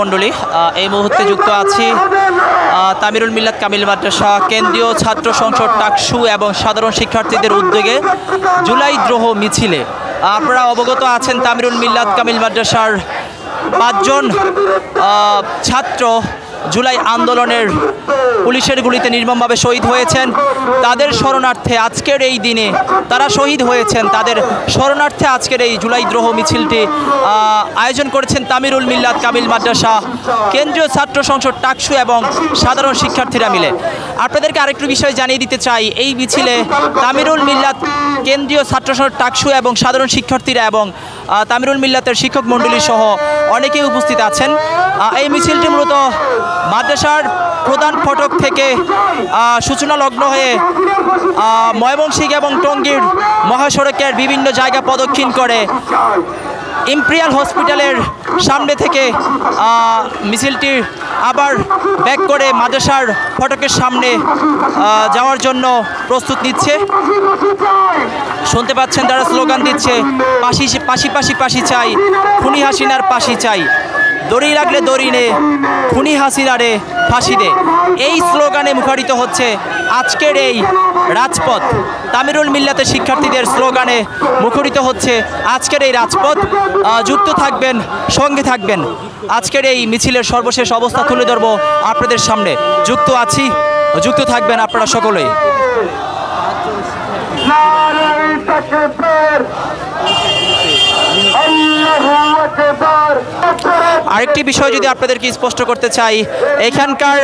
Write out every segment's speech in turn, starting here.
মণ্ডলী, এই মুহূর্তে যুক্ত আছি তামিরুল মিল্লাত কামিল মাদ্রাসা কেন্দ্রীয় ছাত্র সংসদ টাকসু এবং সাধারণ শিক্ষার্থীদের উদ্যোগে জুলাই দ্রোহ মিছিলে। আপনারা অবগত আছেন তামিরুল মিল্লাত কামিল মাদ্রাসার 5 জন ছাত্র জুলাই আন্দোলনের পুলিশের গুলিতে নির্মমভাবে শহীদ হয়েছেন। তাদের শরণার্থে আজকের এই দিনে তারা শহীদ হয়েছেন, তাদের শরণার্থে আজকের এই জুলাই দ্রোহ মিছিলটি আয়োজন করেছেন তামিরুল মিল্লাত কামিল মাদ্রাসা কেন্দ্রীয় ছাত্র সংসদ টাকসু এবং সাধারণ শিক্ষার্থীরা মিলে। আপনাদেরকে আরেকটু বিষয় জানিয়ে দিতে চাই, এই মিছিলে তামিরুল মিল্লাত কেন্দ্রীয় ছাত্র সংসদ টাকসু এবং সাধারণ শিক্ষার্থীরা এবং তামিরুল মিল্লাতের শিক্ষক মণ্ডলী সহ অনেকেই উপস্থিত আছেন। এই মিছিলটি মূলত মাদ্রাসার প্রধান ফটক থেকে সূচনা লগ্ন হয়ে ময়মনসিংহ এবং টঙ্গীর মহাসড়কের বিভিন্ন জায়গা প্রদক্ষিণ করে ইম্পেরিয়াল হসপিটালের সামনে থেকে মিছিলটি আবার ব্যাক করে মাদ্রাসার ফটকের সামনে যাওয়ার জন্য প্রস্তুত নিচ্ছে। শুনতে পাচ্ছেন তারা স্লোগান দিচ্ছে, পাশি পাশি পাশি পাশি চাই, খুনি হাসিনার পাশি চাই, দড়ি লাগলে দড়ি নে, খুনি হাসিনারে ফাঁসি দে। এই স্লোগানে মুখরিত হচ্ছে আজকের এই রাজপথ। তামিরুল মিল্লাতের শিক্ষার্থীদের স্লোগানে মুখরিত হচ্ছে আজকের এই রাজপথ। যুক্ত থাকবেন, সঙ্গে থাকবেন। আজকের এই মিছিলের সর্বশেষ অবস্থা তুলে ধরবো আপনাদের সামনে। যুক্ত আছি, যুক্ত থাকবেন আপনারা সকলেই। আরেকটি বিষয় যদি আপনাদেরকে স্পষ্ট করতে চাই, এখানকার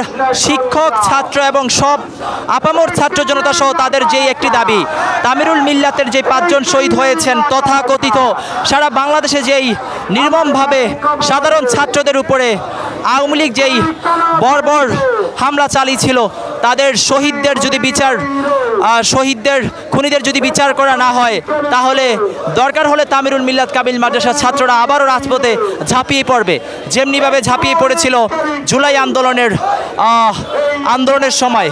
শিক্ষক, ছাত্র এবং সব আপামর ছাত্র জনতা সহ তাদের যেই একটি দাবি, তামিরুল মিল্লাতের যে 5 জন শহীদ হয়েছেন, তথাকথিত সারা বাংলাদেশে যেই নির্মমভাবে সাধারণ ছাত্রদের উপরে আওয়ামী লীগ যেই বর্বর হামলা চালিয়েছিল, তাদের শহীদদের যদি বিচার, শহীদদের খুনিদের যদি বিচার করা না হয়, তাহলে দরকার হলে তামিরুল মিল্লাত কামিল মাদ্রাসার ছাত্ররা আবারও রাজপথে ঝাঁপিয়ে পড়বে, যেমনিভাবে ঝাঁপিয়ে পড়েছিল জুলাই আন্দোলনের সময়।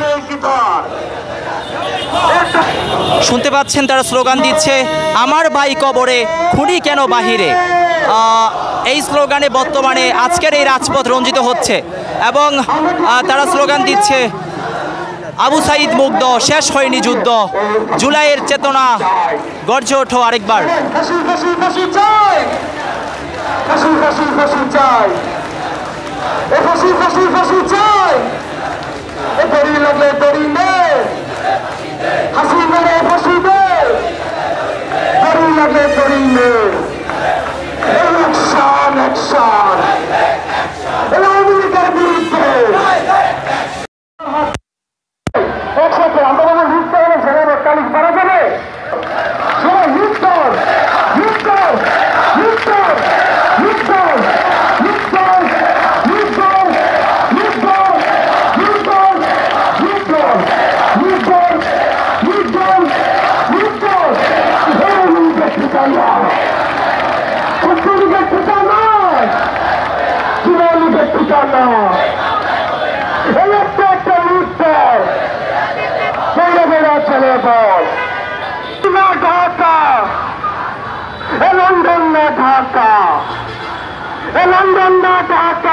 শুনতে পাচ্ছেন তারা স্লোগান দিচ্ছে, আমার ভাই কবরে, খুনি কেন বাহিরে। এই স্লোগানে বর্তমানে আজকের এই রাজপথ রঞ্জিত হচ্ছে এবং তারা স্লোগান দিচ্ছে, আবু সাইদ মুগ্ধ, শেষ হয়নি যুদ্ধ, জুলাইয়ের চেতনা গর্জে ওঠো আরেকবার। London, Dhaka.